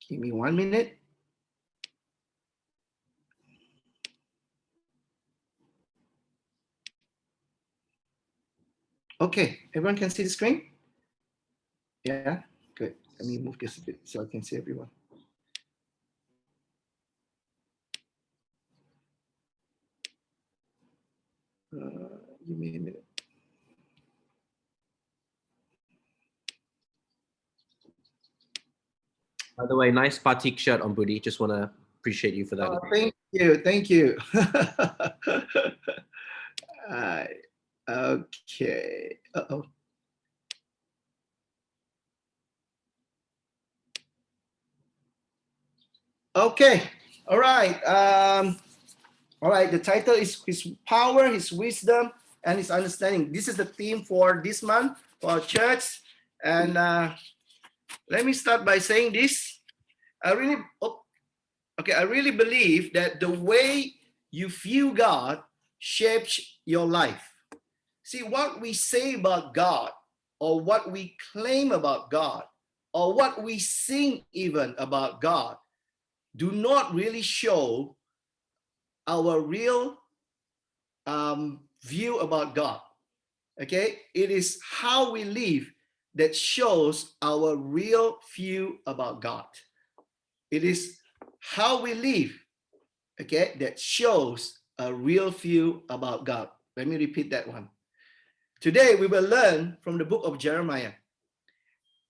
Give me 1 minute. Okay, everyone can see the screen? Yeah, good. Let me move this a bit so I can see everyone. Give me a minute. By the way, nice batik shirt on, Budi. Just want to appreciate you for that. Thank you, thank you. Okay. Uh-oh. Okay. All right. All right. The title is His Power, His Wisdom, and His Understanding. This is the theme for this month for our church. And let me start by saying this. I really believe that the way you view God shapes your life. See, what we say about God, or what we claim about God, or what we sing even about God, do not really show our real view about God. Okay? It is how we live that shows our real view about God. It is how we live, okay, that shows a real view about God. Let me repeat that one. Today, we will learn from the book of Jeremiah.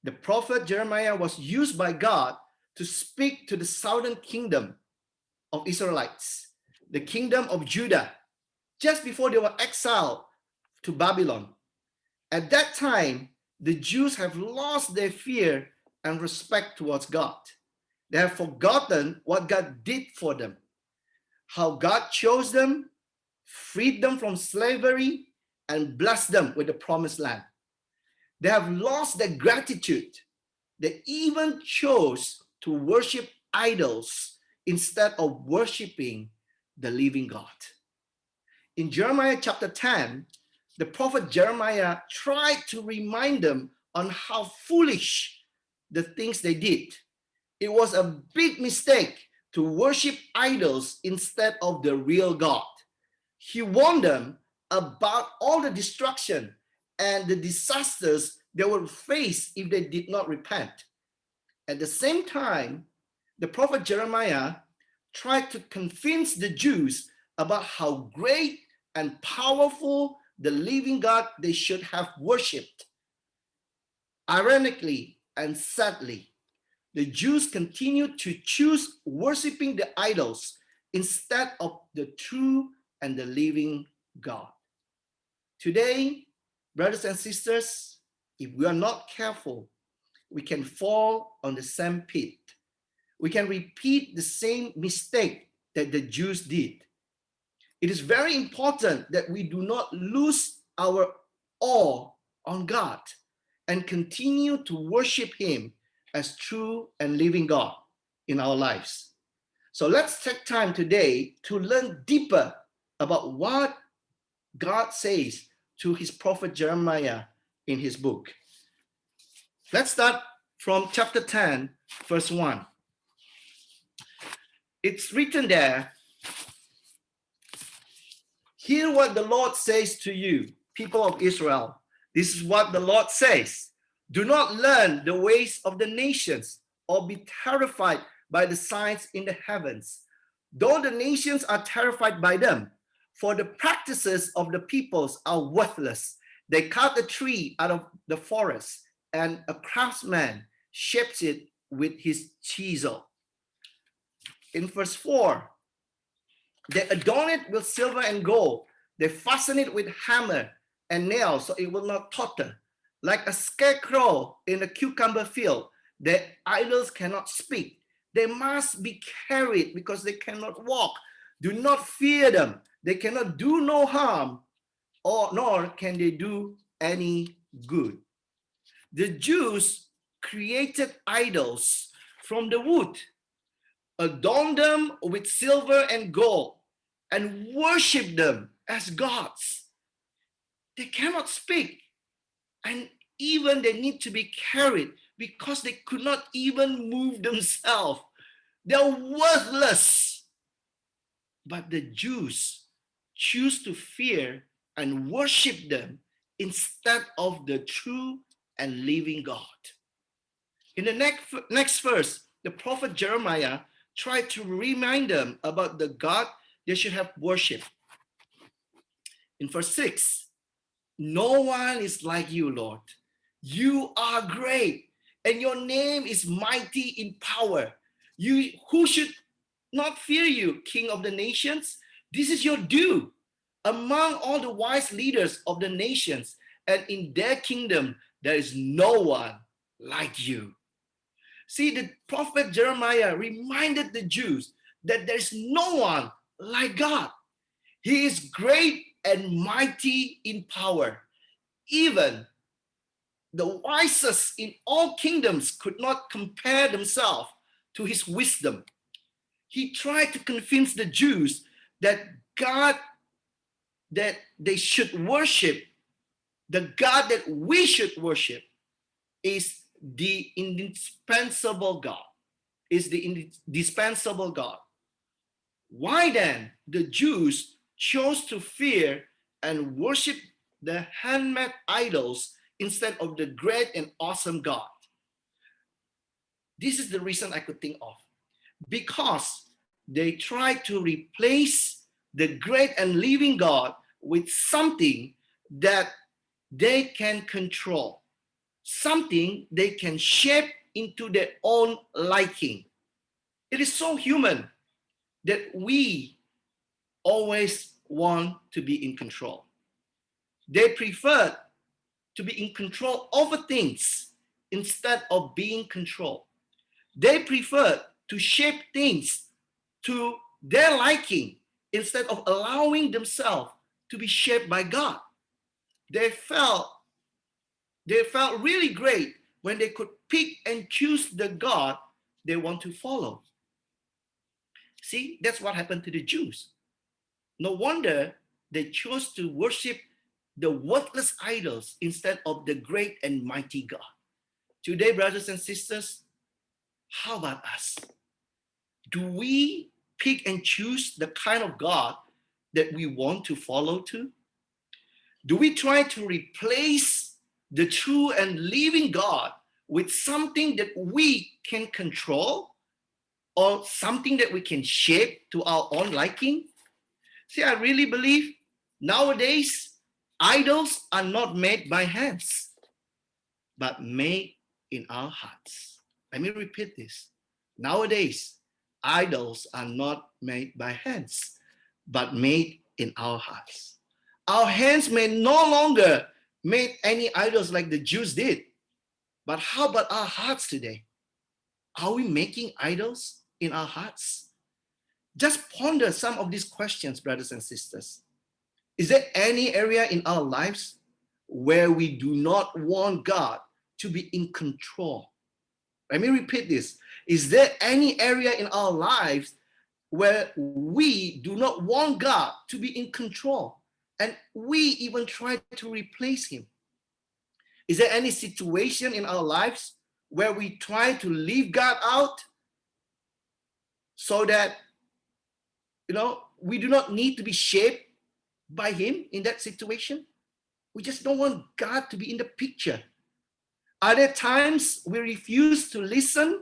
The prophet Jeremiah was used by God to speak to the southern kingdom of Israelites, the kingdom of Judah, just before they were exiled to Babylon. At that time, the Jews have lost their fear and respect towards God. They have forgotten what God did for them, how God chose them, freed them from slavery, and blessed them with the promised land. They have lost their gratitude. They even chose to worship idols instead of worshiping the living God. In Jeremiah chapter 10, the prophet Jeremiah tried to remind them on how foolish the things they did. It was a big mistake to worship idols instead of the real God. He warned them about all the destruction and the disasters they would face if they did not repent. At the same time, the prophet Jeremiah tried to convince the Jews about how great and powerful the living God they should have worshipped. Ironically and sadly, the Jews continued to choose worshiping the idols instead of the true and the living God. Today, brothers and sisters, if we are not careful, we can fall on the same pit. We can repeat the same mistake that the Jews did. It is very important that we do not lose our awe on God and continue to worship Him as true and living God in our lives. So let's take time today to learn deeper about what God says to His prophet Jeremiah in his book. Let's start from chapter 10, verse 1. It's written there, "Hear what the Lord says to you, people of Israel. This is what the Lord says. Do not learn the ways of the nations or be terrified by the signs in the heavens, though the nations are terrified by them. For the practices of the peoples are worthless. They cut a tree out of the forest, and a craftsman shapes it with his chisel." In verse 4, "They adorn it with silver and gold. They fasten it with hammer and nails so it will not totter. Like a scarecrow in a cucumber field, their idols cannot speak. They must be carried because they cannot walk. Do not fear them. They cannot do no harm, nor can they do any good." The Jews created idols from the wood, adorned them with silver and gold, and worship them as gods. They cannot speak, and even they need to be carried because they could not even move themselves. They're worthless. But the Jews choose to fear and worship them instead of the true and living God. In the next verse, the prophet Jeremiah tried to remind them about the God they should have worshipped. In verse 6, no one is like you, Lord. You are great, and your name is mighty in power. Who should not fear you, King of the nations? This is your due. Among all the wise leaders of the nations, and in their kingdom, there is no one like you. See, the prophet Jeremiah reminded the Jews that there is no one like God. He is great and mighty in power. Even the wisest in all kingdoms could not compare themselves to his wisdom. He tried to convince the Jews that God that they should worship, the God that we should worship, is the indispensable God. Is the indispensable God. Why then the Jews chose to fear and worship the handmade idols instead of the great and awesome God? This is the reason I could think of. Because they tried to replace the great and living God with something that they can control, something they can shape into their own liking. It is so human that we always want to be in control. They prefer to be in control over things instead of being controlled. They prefer to shape things to their liking instead of allowing themselves to be shaped by God. They felt really great when they could pick and choose the God they want to follow. See, that's what happened to the Jews. No wonder they chose to worship the worthless idols instead of the great and mighty God. Today, brothers and sisters, how about us? Do we pick and choose the kind of God that we want to follow to? Do we try to replace the true and living God with something that we can control or something that we can shape to our own liking? See, I really believe nowadays idols are not made by hands, but made in our hearts. Let me repeat this. Nowadays, idols are not made by hands, but made in our hearts. Our hands may no longer make any idols like the Jews did, but how about our hearts today? Are we making idols in our hearts? Just ponder some of these questions, brothers and sisters. Is there any area in our lives where we do not want God to be in control? Let me repeat this. Is there any area in our lives where we do not want God to be in control and we even try to replace him? Is there any situation in our lives where we try to leave God out so that we do not need to be shaped by him in that situation? We just don't want God to be in the picture. Are there times we refuse to listen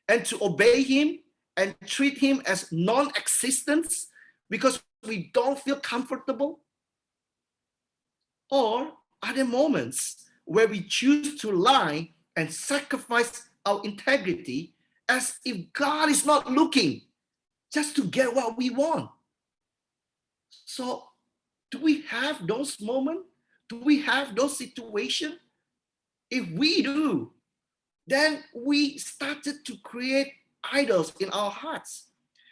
and to obey him and treat him as non-existent because we don't feel comfortable? Or are there moments where we choose to lie and sacrifice our integrity as if God is not looking, just to get what we want? So, do we have those moments? Do we have those situations? If we do, then we started to create idols in our hearts.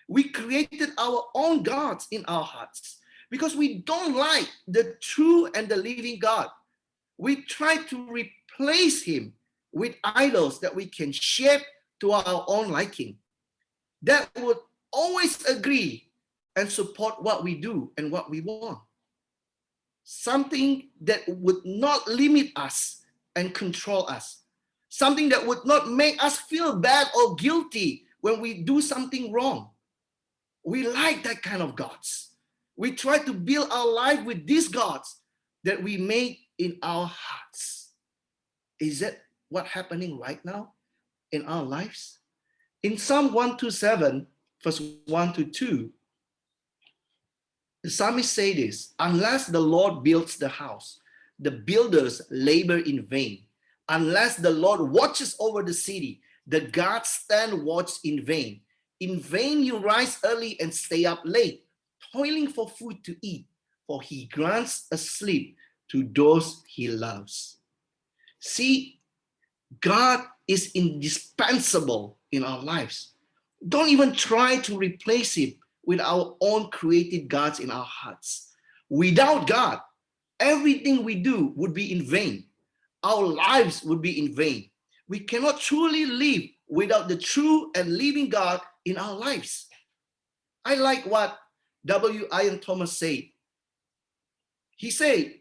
We created our own gods in our hearts because we don't like the true and the living God. We try to replace him with idols that we can shape to our own liking, that would always agree and support what we do and what we want. Something that would not limit us and control us. something that would not make us feel bad or guilty when we do something wrong. We like that kind of gods. We try to build our life with these gods that we made in our hearts. Is that what's happening right now in our lives? In Psalm 127, verse 1 to 2, the psalmist say this: unless the Lord builds the house, the builders labor in vain. Unless the Lord watches over the city, the guards stand watch in vain. In vain you rise early and stay up late, toiling for food to eat, for he grants a sleep to those he loves. See, God is indispensable in our lives. Don't even try to replace him with our own created gods in our hearts. Without God, everything we do would be in vain. Our lives would be in vain. We cannot truly live without the true and living God in our lives. I like what W. Ian Thomas said. He said,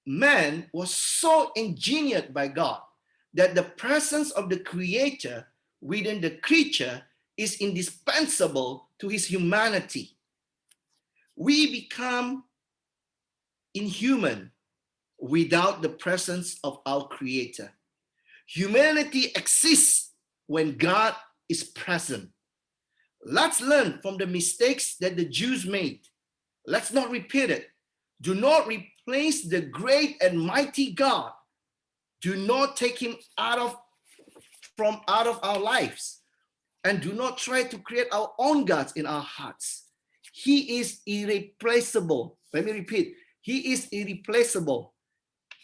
man was so engineered by God that the presence of the Creator within the creature is indispensable to his humanity. We become inhuman without the presence of our Creator. Humanity exists when God is present. Let's learn from the mistakes that the Jews made. Let's not repeat it. Do not replace the great and mighty God. Do not take him out of our lives. And do not try to create our own gods in our hearts. He is irreplaceable. Let me repeat. He is irreplaceable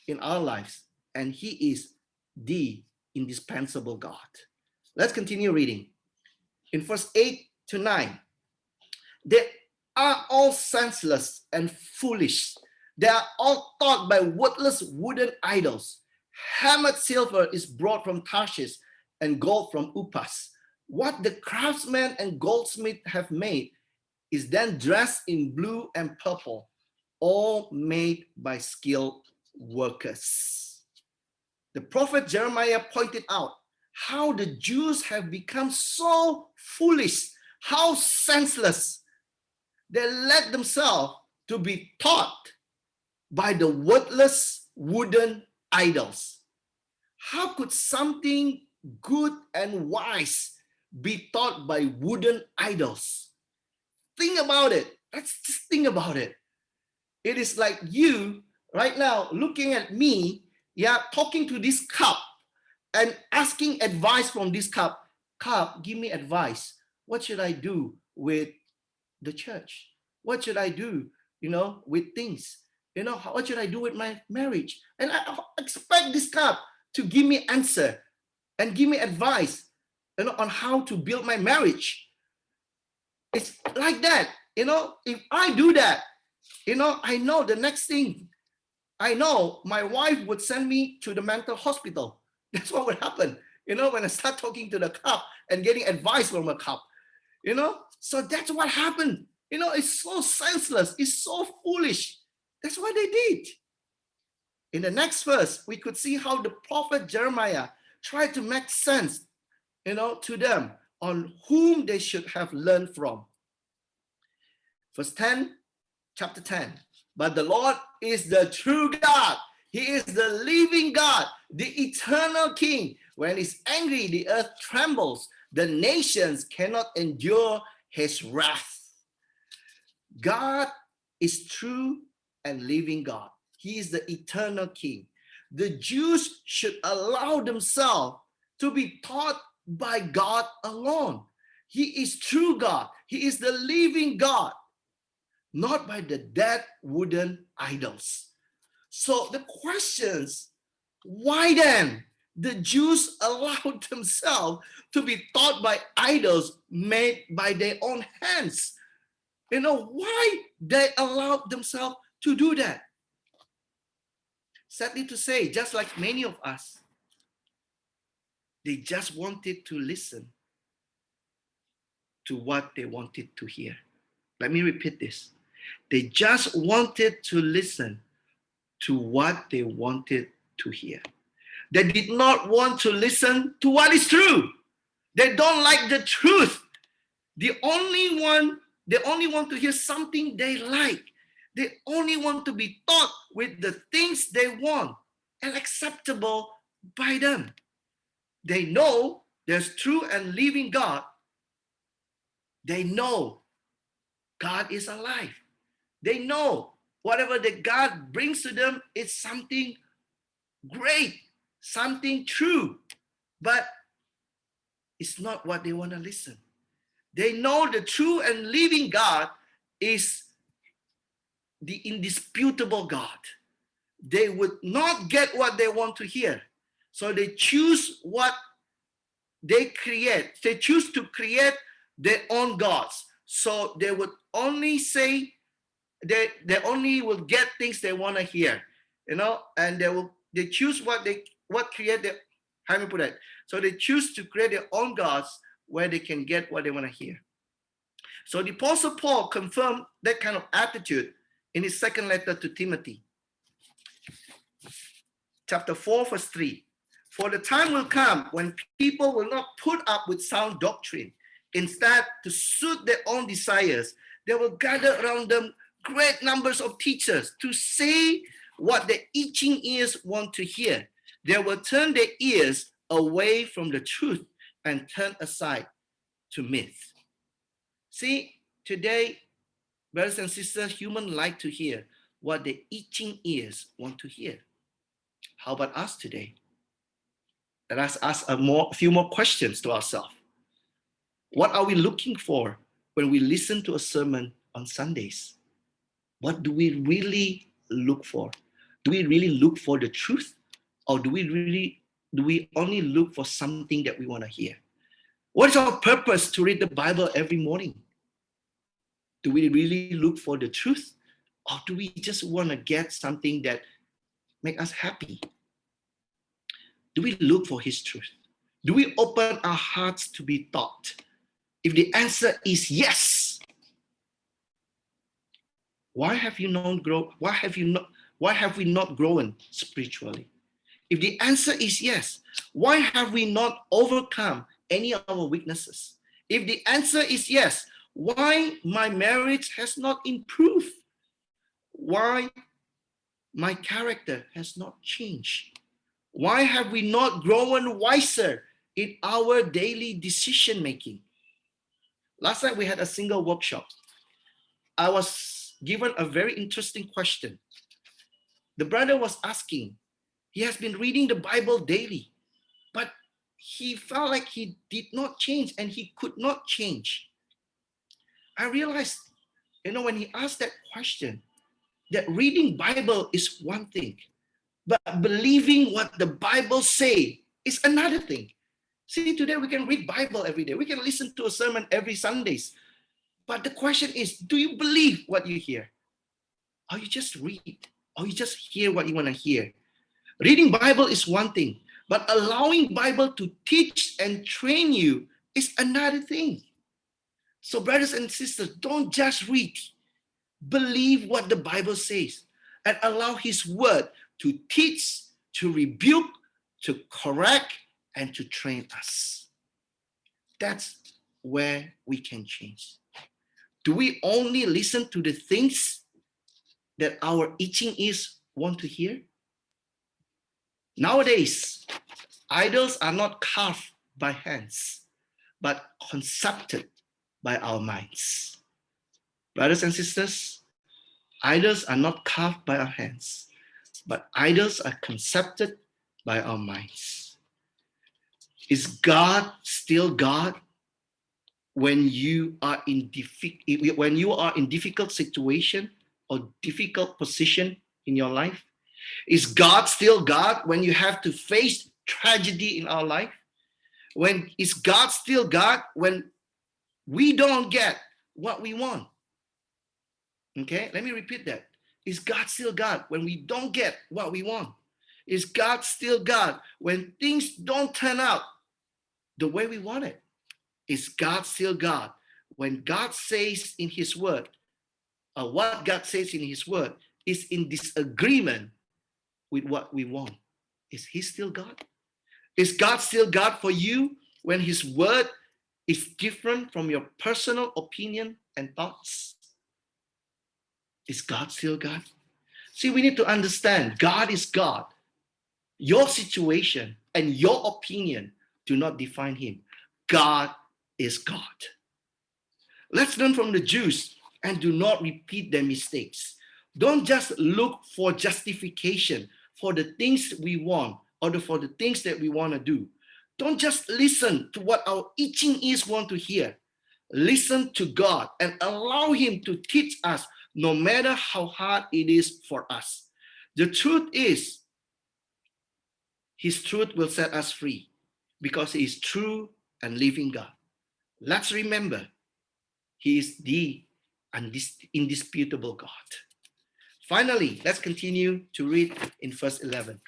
in our lives, and he is the indispensable God. Let's continue reading. In verse 8 to 9, they are all senseless and foolish. They are all taught by worthless wooden idols. Hammered silver is brought from Tarshish and gold from Upas. What the craftsman and goldsmith have made is then dressed in blue and purple, all made by skilled workers. The prophet Jeremiah pointed out how the Jews have become so foolish, how senseless. They let themselves to be taught by the worthless wooden idols. How could something good and wise be taught by wooden idols? Think about it. Let's just think about it. It is like you right now looking at me, talking to this cup and asking advice from this cup. Cup, give me advice. What should I do with the church? What should I do, with things? What should I do with my marriage? And I expect this cup to give me answer and give me advice, on how to build my marriage. It's like that, if I do that, I know the next thing, I know my wife would send me to the mental hospital. That's what would happen, when I start talking to the cup and getting advice from a cup, So that's what happened. It's so senseless. It's so foolish. That's what they did. In the next verse, we could see how the prophet Jeremiah tried to make sense, to them on whom they should have learned from. Verse 10, chapter 10. But the Lord is the true God. He is the living God, the eternal King. When he's angry, the earth trembles. The nations cannot endure his wrath. God is true and living God. He is the eternal King. The Jews should allow themselves to be taught by God alone. He is true God. He is the living God, not by the dead wooden idols. So the questions, why then the Jews allowed themselves to be taught by idols made by their own hands? Why they allowed themselves to do that? Sadly to say, just like many of us, they just wanted to listen to what they wanted to hear. Let me repeat this. They just wanted to listen to what they wanted to hear. They did not want to listen to what is true. They don't like the truth. They only want to hear something they like. They only want to be taught with the things they want and acceptable by them. They know there's true and living God. They know God is alive. They know whatever that God brings to them is something great, something true, but it's not what they want to listen. They know the true and living God is the indisputable God. They would not get what they want to hear. So they choose what they create. They choose to create their own gods. So they would only say, they only will get things they want to hear, and they choose how do you put it? So they choose to create their own gods where they can get what they want to hear. So the Apostle Paul confirmed that kind of attitude in his second letter to Timothy. Chapter 4, verse 3. For the time will come when people will not put up with sound doctrine. Instead, to suit their own desires, they will gather around them great numbers of teachers to say what their itching ears want to hear. They will turn their ears away from the truth and turn aside to myth. See, today, brothers and sisters, humans like to hear what their itching ears want to hear. How about us today? Let us ask a few more questions to ourselves. What are we looking for when we listen to a sermon on Sundays? What do we really look for? Do we really look for the truth? Or do we only look for something that we want to hear? What is our purpose to read the Bible every morning? Do we really look for the truth? Or do we just want to get something that makes us happy? Do we look for his truth? Do we open our hearts to be taught? If the answer is yes, why have we not grown spiritually? If the answer is yes, why have we not overcome any of our weaknesses? If the answer is yes, why my marriage has not improved? Why my character has not changed? Why have we not grown wiser in our daily decision making? Last night we had a single workshop. I was given a very interesting question. The brother was asking, he has been reading the Bible daily, but he felt like he did not change and he could not change. I realized, when he asked that question, that reading Bible is one thing, but believing what the Bible say is another thing. See, today we can read Bible every day. We can listen to a sermon every Sundays. But the question is, do you believe what you hear? Or you just read? Or you just hear what you want to hear? Reading Bible is one thing, but allowing Bible to teach and train you is another thing. So brothers and sisters, don't just read. Believe what the Bible says and allow his word to teach, to rebuke, to correct, and to train us. That's where we can change. Do we only listen to the things that our itching ears want to hear? Nowadays, idols are not carved by hands, but concepted by our minds. Brothers and sisters, idols are not carved by our hands, but idols are concepted by our minds. Is God still God when you are in difficult situation or difficult position in your life? Is God still God when you have to face tragedy in our life? Is God still God when we don't get what we want? Okay, let me repeat that. Is God still God when we don't get what we want? Is God still God when things don't turn out the way we want it? Is God still God when God says in his word, or what God says in his word is in disagreement with what we want? Is he still God? Is God still God for you when his word is different from your personal opinion and thoughts? Is God still God? See, we need to understand God is God. Your situation and your opinion do not define him. God is God. Let's learn from the Jews and do not repeat their mistakes. Don't just look for justification for the things we want or for the things that we want to do. Don't just listen to what our itching ears want to hear. Listen to God and allow him to teach us no matter how hard it is for us. The truth is, his truth will set us free because he is true and living God. Let's remember, he is the indisputable God. Finally, let's continue to read in verse 11.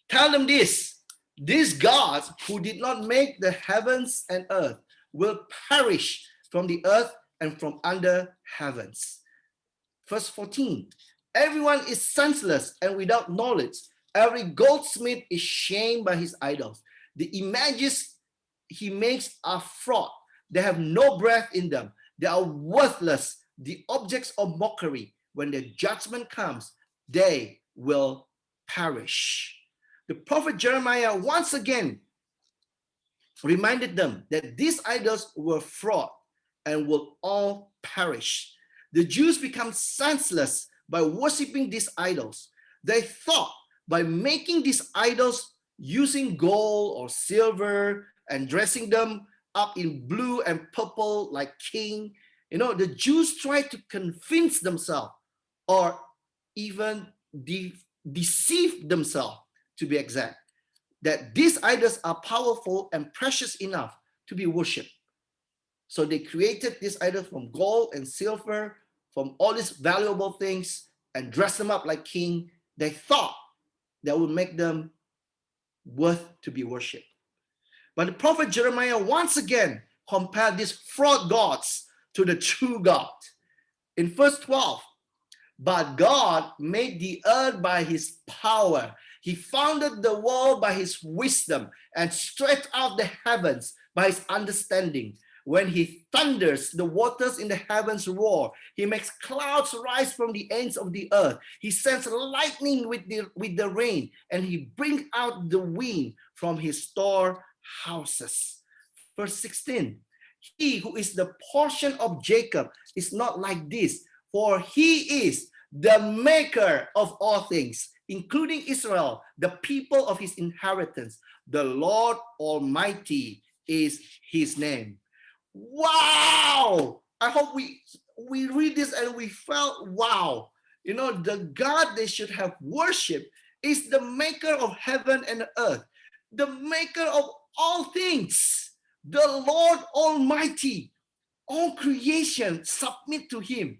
Tell them this: these gods who did not make the heavens and earth will perish from the earth and from under heavens. Verse 14, everyone is senseless and without knowledge. Every goldsmith is shamed by his idols. The images he makes are fraud. They have no breath in them. They are worthless, the objects of mockery. When the judgment comes, they will perish. The prophet Jeremiah once again reminded them that these idols were fraud and will all perish. The Jews become senseless by worshiping these idols. They thought by making these idols using gold or silver and dressing them up in blue and purple like king, the Jews tried to convince themselves or even deceive themselves, to be exact, that these idols are powerful and precious enough to be worshipped. So they created these idols from gold and silver, from all these valuable things, and dressed them up like king. They thought that would make them worth to be worshipped. But the prophet Jeremiah once again compared these fraud gods to the true God. In verse 12, but God made the earth by his power. He founded the world by his wisdom and stretched out the heavens by his understanding. When he thunders, the waters in the heavens roar. He makes clouds rise from the ends of the earth. He sends lightning with the rain, and he brings out the wind from his storehouses. Verse 16, he who is the portion of Jacob is not like this, for he is the maker of all things, including Israel, the people of his inheritance. The Lord Almighty is his name. Wow! I hope we read this and we felt, wow. The God they should have worshipped is the maker of heaven and earth, the maker of all things, the Lord Almighty. All creation submit to him.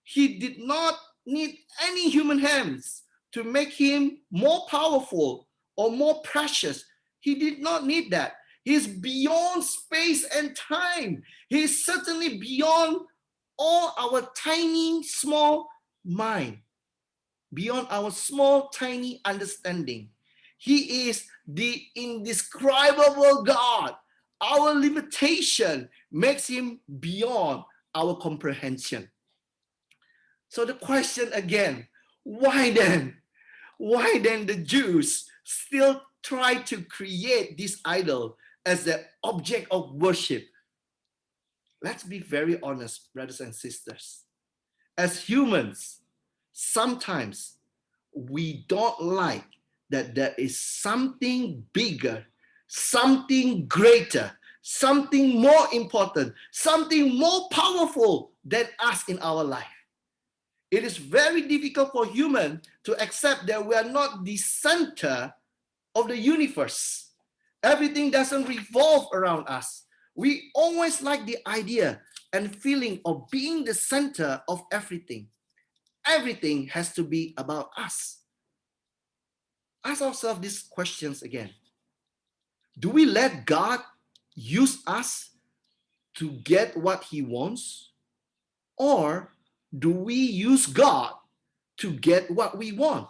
He did not need any human hands to make him more powerful or more precious. He did not need that. He's beyond space and time. He's certainly beyond all our tiny, small mind, beyond our small, tiny understanding. He is the indescribable God. Our limitation makes him beyond our comprehension. So the question again, why then? Why then the Jews still try to create this idol as the object of worship? Let's be very honest, brothers and sisters. As humans, sometimes we don't like that there is something bigger, something greater, something more important, something more powerful than us in our life. It is very difficult for humans to accept that we are not the center of the universe. Everything doesn't revolve around us. We always like the idea and feeling of being the center of everything. Everything has to be about us. Ask ourselves these questions again. Do we let God use us to get what he wants? Or do we use God to get what we want?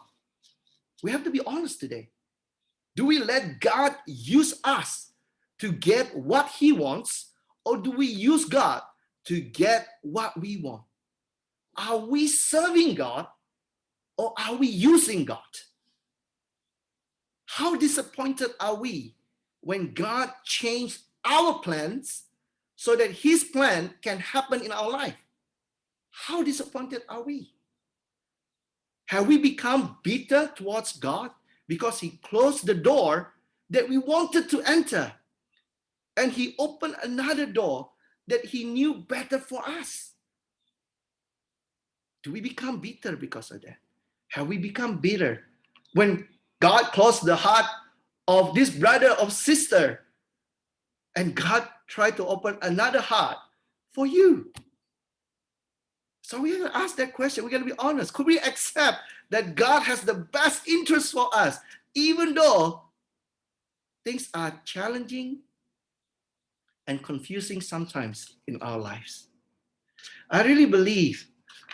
We have to be honest today. Do we let God use us to get what he wants, or do we use God to get what we want? Are we serving God, or are we using God? How disappointed are we when God changed our plans so that his plan can happen in our life? How disappointed are we? Have we become bitter towards God because he closed the door that we wanted to enter and he opened another door that he knew better for us? Do we become bitter because of that? Have we become bitter when God closed the heart of this brother or sister and God tried to open another heart for you? So we have to ask that question. We're going to be honest. Could we accept that God has the best interest for us, even though things are challenging and confusing sometimes in our lives? I really believe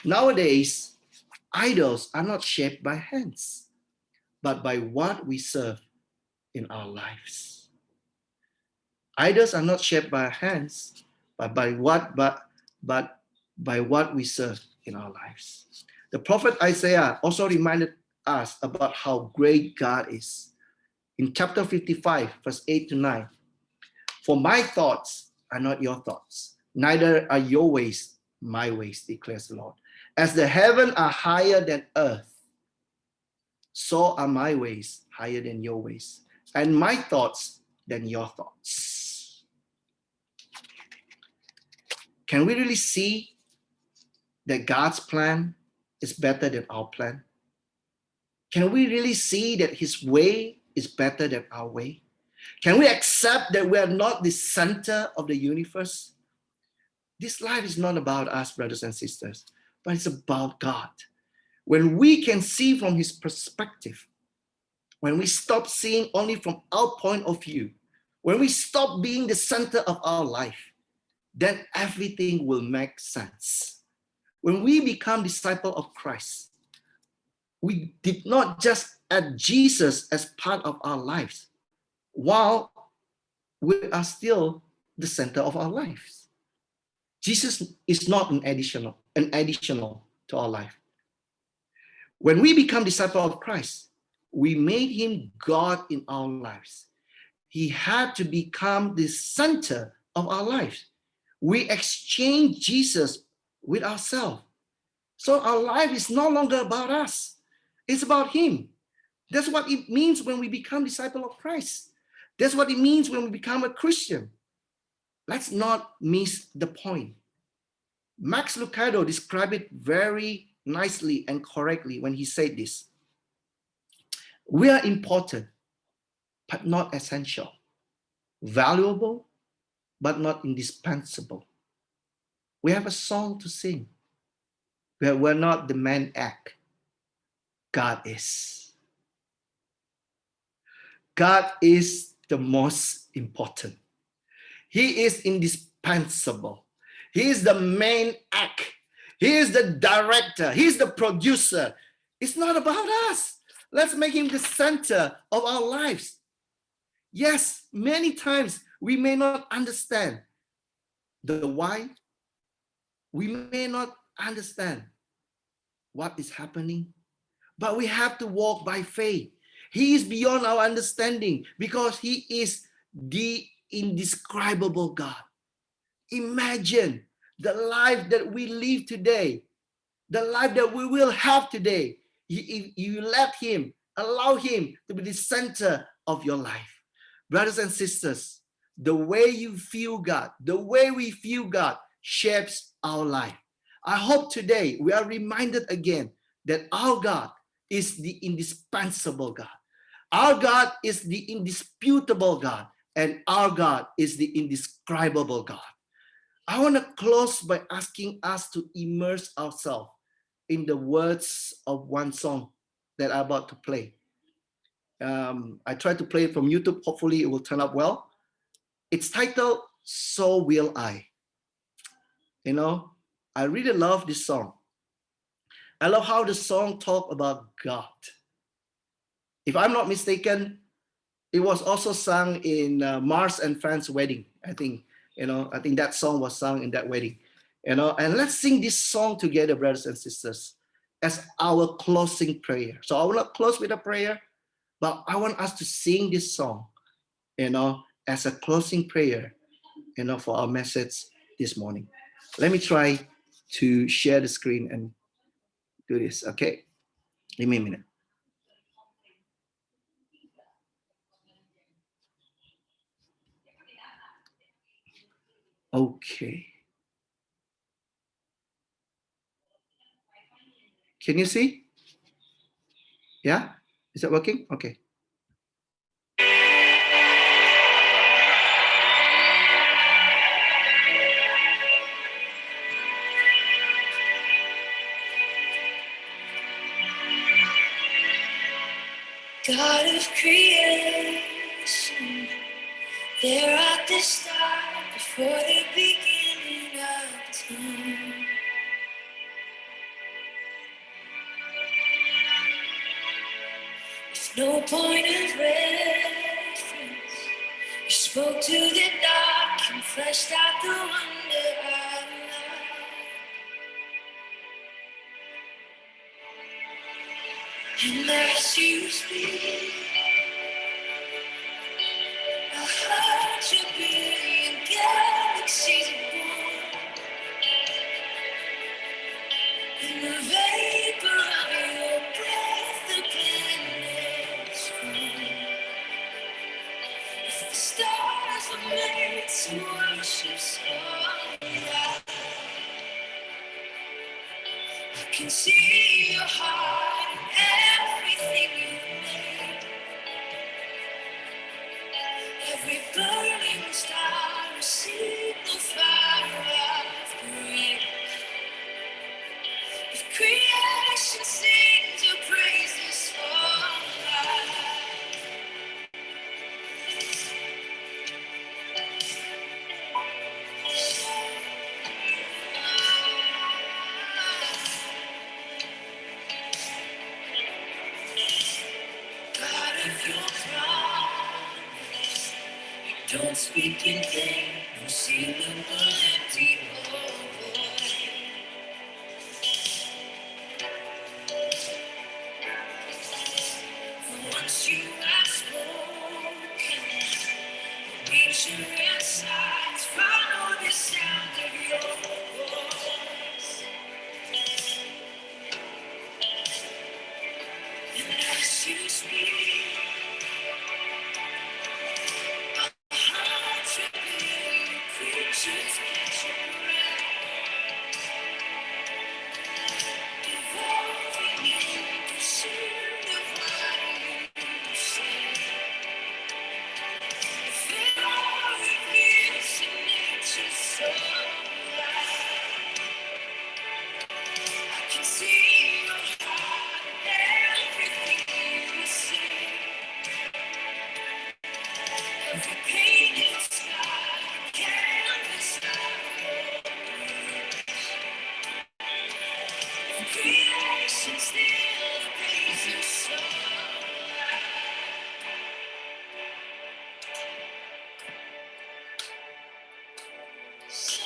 nowadays idols are not shaped by hands, but by what we serve in our lives. Idols are not shaped by hands, but by what we serve in our lives. The prophet Isaiah also reminded us about how great God is. In chapter 55, verse 8 to 9, for my thoughts are not your thoughts, neither are your ways my ways, declares the Lord. As the heavens are higher than earth, so are my ways higher than your ways, and my thoughts than your thoughts. Can we really see that God's plan is better than our plan? Can we really see that his way is better than our way? Can we accept that we are not the center of the universe? This life is not about us, brothers and sisters, but it's about God. When we can see from his perspective, when we stop seeing only from our point of view, when we stop being the center of our life, then everything will make sense. When we become disciples of Christ, we did not just add Jesus as part of our lives, while we are still the center of our lives. Jesus is not an additional to our life. When we become disciples of Christ, we made him God in our lives. He had to become the center of our lives. We exchange Jesus with ourselves. So our life is no longer about us. It's about him. That's what it means when we become disciples of Christ. That's what it means when we become a Christian. Let's not miss the point. Max Lucado described it very nicely and correctly when he said this. We are important, but not essential. Valuable, but not indispensable. We have a song to sing. We're not the main act. God is. God is the most important. He is indispensable. He is the main act. He is the director. He's the producer. It's not about us. Let's make him the center of our lives. Yes, many times we may not understand the why. We may not understand what is happening, but we have to walk by faith. He is beyond our understanding because he is the indescribable God. Imagine the life that we live today, the life that we will have today. You let him, allow him to be the center of your life. Brothers and sisters, the way you feel God, the way we feel God shapes our life. I hope today we are reminded again that our God is the indispensable God. Our God is the indisputable God, and our God is the indescribable God. I want to close by asking us to immerse ourselves in the words of one song that I'm about to play. I tried to play it from YouTube. Hopefully it will turn up well. It's titled, So Will I. You know, I really love this song. I love how the song talks about God. If I'm not mistaken, It was also sung in Mars and Fran's wedding. I think, I think that song was sung in that wedding. And let's sing this song together, brothers and sisters, as our closing prayer. So I will not close with a prayer, but I want us to sing this song, as a closing prayer, for our message this morning. Let me try to share the screen and do this. Okay, give me a minute. Okay. Can you see? Yeah? Is that working? Okay. God of creation, there at the start, before the beginning of time. With no point of reference, you spoke to the dark and fleshed out the wonder of life. And as you speak, 100 billion galaxies are born. In the vapor of your breath, the planets form. If the stars were made to worship so bright, I can see your heart in everything you've made. Every burning star, a signal fire of grace. If creation sings your praises for life, God of your promise, you don't speak in vain, no syllable empty or void. For once you have spoken, nature and science follow the sound of your voice. And as you speak, 100 billion creatures catch your breath, evolving in pursuit of what you say. If it all reveals in nature's soul, I can see your heart in everything you say. Every painted sky, canvas of creation still praise your soul. So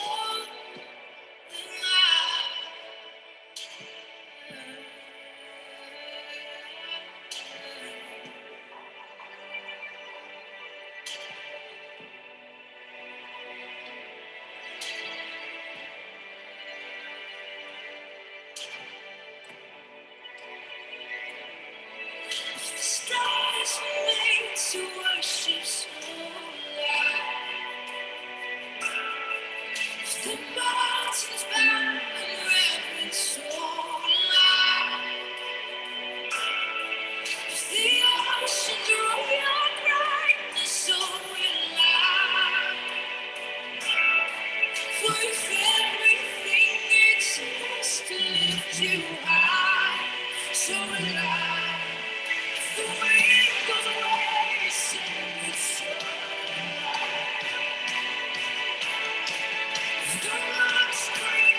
the stars were made to worship so loud. The mountains bow in reverence so loud. The oceans roar your brightness so loud. For if everything exists to lift you high, so loud. The wind goes away, sing it so loud. The rocks scream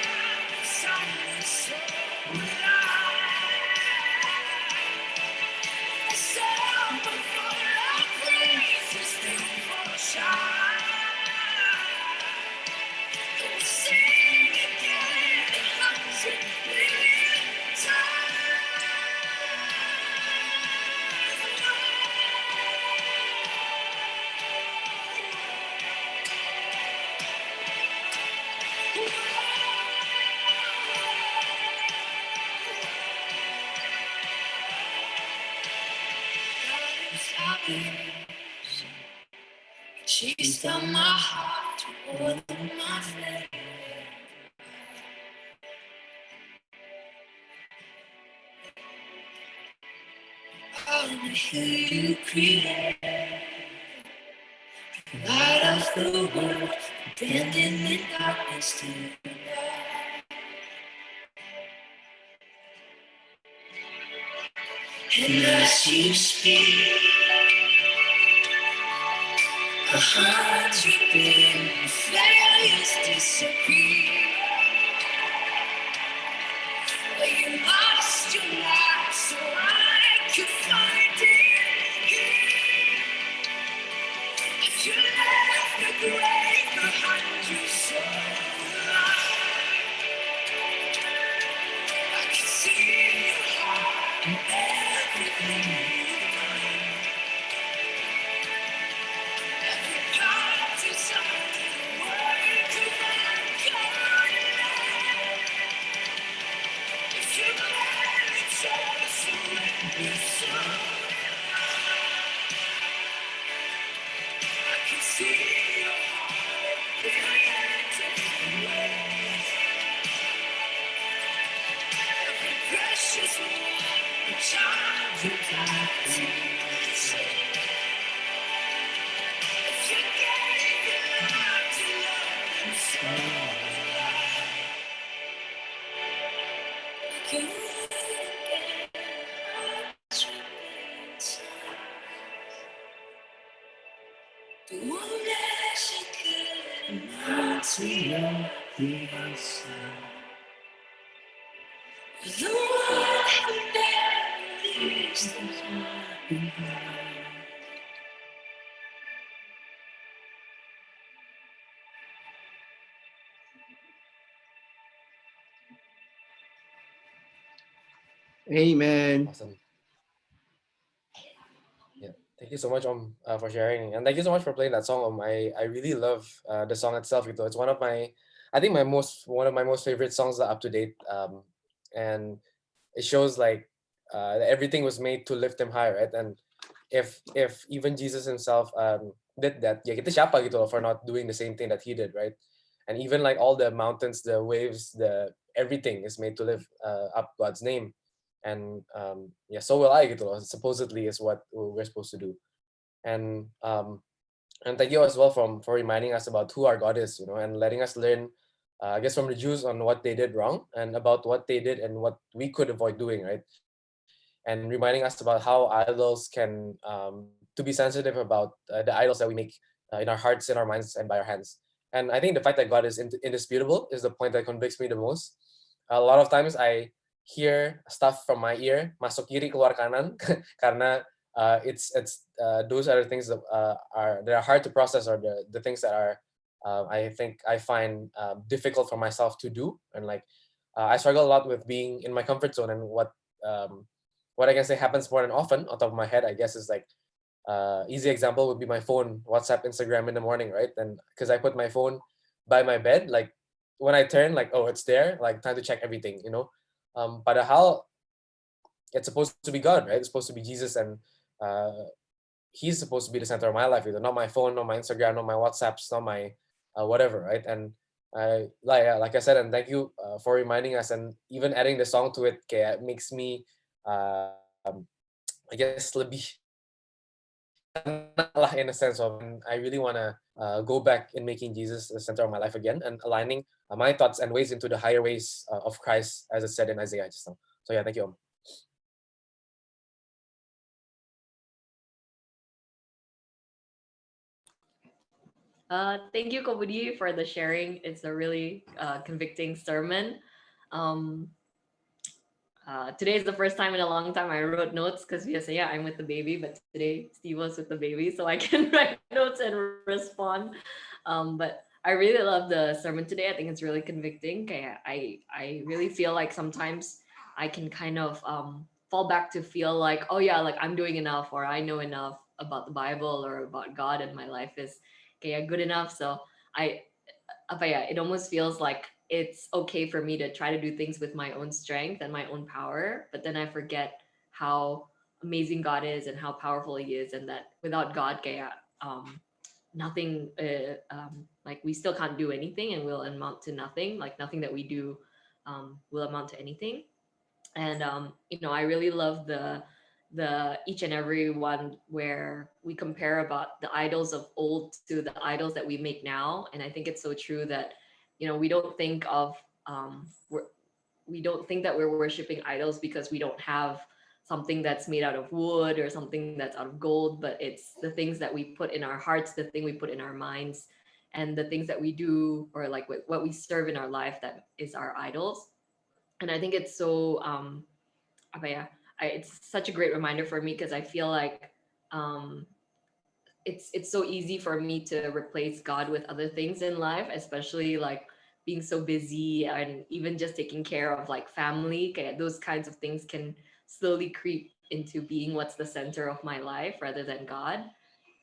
She's got my heart more than my faith. On the hill you create, light of the world, bending in darkness to the light. And as you speak, her heart's ripping, failures disappear. Where you lost your life so I could find it here. If you left the grave behind you so alive, I can see your heart and everything you've done. Every part inside the work of mankind. If you let it surrender so I can see your heart in ways. Every precious one, a child you died to save. If you gave your life to love and so I can read again, hearts remain inside. The one that she couldn't not see your peace. The one who never leaves the heart behind. Amen. Awesome. Yeah. Thank you so much for sharing, and thank you so much for playing that song. I really love the song itself. It's one of my, I think one of my most favorite songs that are up to date. And it shows like that everything was made to lift him high, right? And if even Jesus himself did that, ya kita siapa gitu loh for not doing the same thing that he did, right? And even like all the mountains, the waves, the everything is made to lift up God's name. And yeah, so will I gitu loh. Supposedly is what we're supposed to do. And and thank you as well for reminding us about who our God is, and letting us learn, I guess, from the Jews on what they did wrong and about what they did and what we could avoid doing, right? And reminding us about how idols can to be sensitive about the idols that we make in our hearts, in our minds, and by our hands. And I think the fact that God is indisputable is the point that convicts me the most. A lot of times I hear stuff from my ear, masuk kiri keluar kanan, karena it's those are the things that are hard to process, or the things that are I think I find difficult for myself to do. And like I struggle a lot with being in my comfort zone. And what I can say happens more than often on top of my head, I guess, is like easy example would be my phone, WhatsApp, Instagram in the morning, right? And because I put my phone by my bed, like when I turn, like, oh, it's there, like time to check everything, padahal it's supposed to be God, right? It's supposed to be Jesus, and uh, he's supposed to be the center of my life, not my phone, not my Instagram, not my WhatsApps, not my whatever, right? And like I said, and thank you for reminding us, and even adding the song to it, kayak makes me, I guess, lebih tenang lah, in a sense of, and I really want to go back in making Jesus the center of my life again, and aligning my thoughts and ways into the higher ways of Christ, as it said in Isaiah just now. So yeah, thank you. Thank you, Kobudi, for the sharing. It's a really convicting sermon. Um, Today is the first time in a long time I wrote notes, because yeah, I'm with the baby, but today Steve was with the baby, so I can write notes and respond. But I really love the sermon today. I think it's really convicting. I really feel like sometimes I can kind of fall back to feel like, oh yeah, like I'm doing enough, or I know enough about the Bible or about God, and my life is good enough. So I it almost feels like it's okay for me to try to do things with my own strength and my own power, but then I forget how amazing God is and how powerful He is, and that without God, um, nothing, like we still can't do anything and will amount to nothing. Like nothing that we do will amount to anything. And you know, I really love the each and every one where we compare about the idols of old to the idols that we make now. And I think it's so true that, you know, we don't think of we don't think that we're worshiping idols because we don't have something that's made out of wood or something that's out of gold, but it's the things that we put in our hearts, the thing we put in our minds, and the things that we do, or like what we serve in our life, that is our idols. And I think it's so but yeah, it's such a great reminder for me, because I feel like um it's so easy for me to replace God with other things in life, especially like being so busy and even just taking care of like family. Okay, those kinds of things can slowly creep into being what's the center of my life rather than God.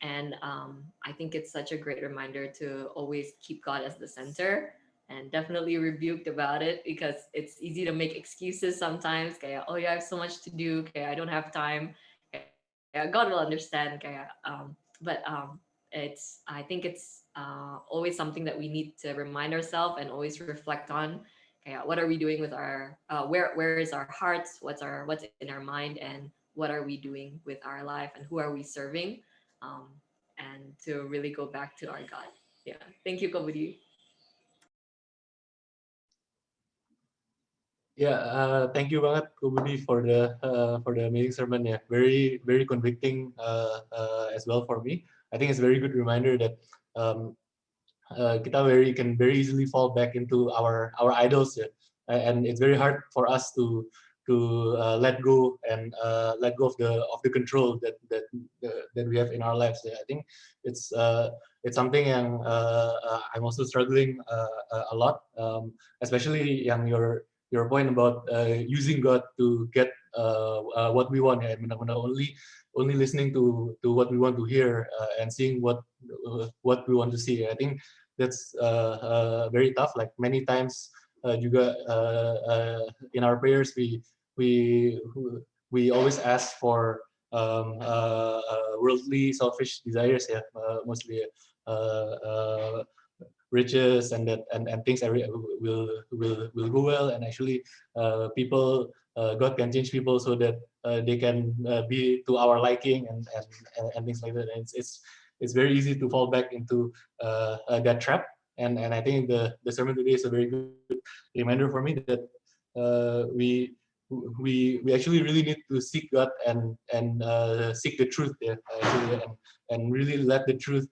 And I think it's such a great reminder to always keep God as the center, and definitely rebuked about it, because it's easy to make excuses sometimes. Okay, oh yeah, I have so much to do. Okay, I don't have time. Okay, God will understand. Okay, but I think it's always something that we need to remind ourselves and always reflect on. Okay, what are we doing with our where is our hearts? What's in our mind, and what are we doing with our life, and who are we serving? um, and to really go back to our God. Yeah. Thank you, Kobudi. Yeah, thank you banget Ko Budi for the amazing sermon. Yeah, very convicting as well for me. I think it's a very good reminder that um, kita can very easily fall back into our idols, yeah. And it's very hard for us to let go and let go of the control that we have in our lives. Yeah. I think it's something yang I'm also struggling a lot, especially yang your point about using God to get what we want. Yeah, benar-benar only listening to what we want to hear and seeing what we want to see. I think that's very tough. Like many times juga in our prayers we we always ask for worldly selfish desires, yeah, mostly riches and that and things will go well, and actually people God can change people so that they can be to our liking and things like that. And it's very easy to fall back into that trap. And I think the sermon today is a very good reminder for me that we actually really need to seek God and seek the truth, yeah, actually, and really let the truth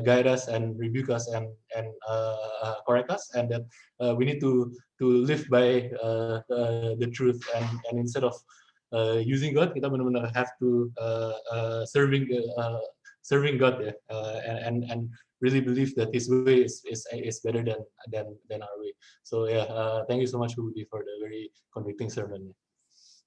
guide us and rebuke us and correct us, and that we need to live by the truth, and instead of using God, kita benar-benar have to serving God, yeah, and really believe that His way is better than our way. So yeah, thank you so much, Budi, for the very convicting sermon.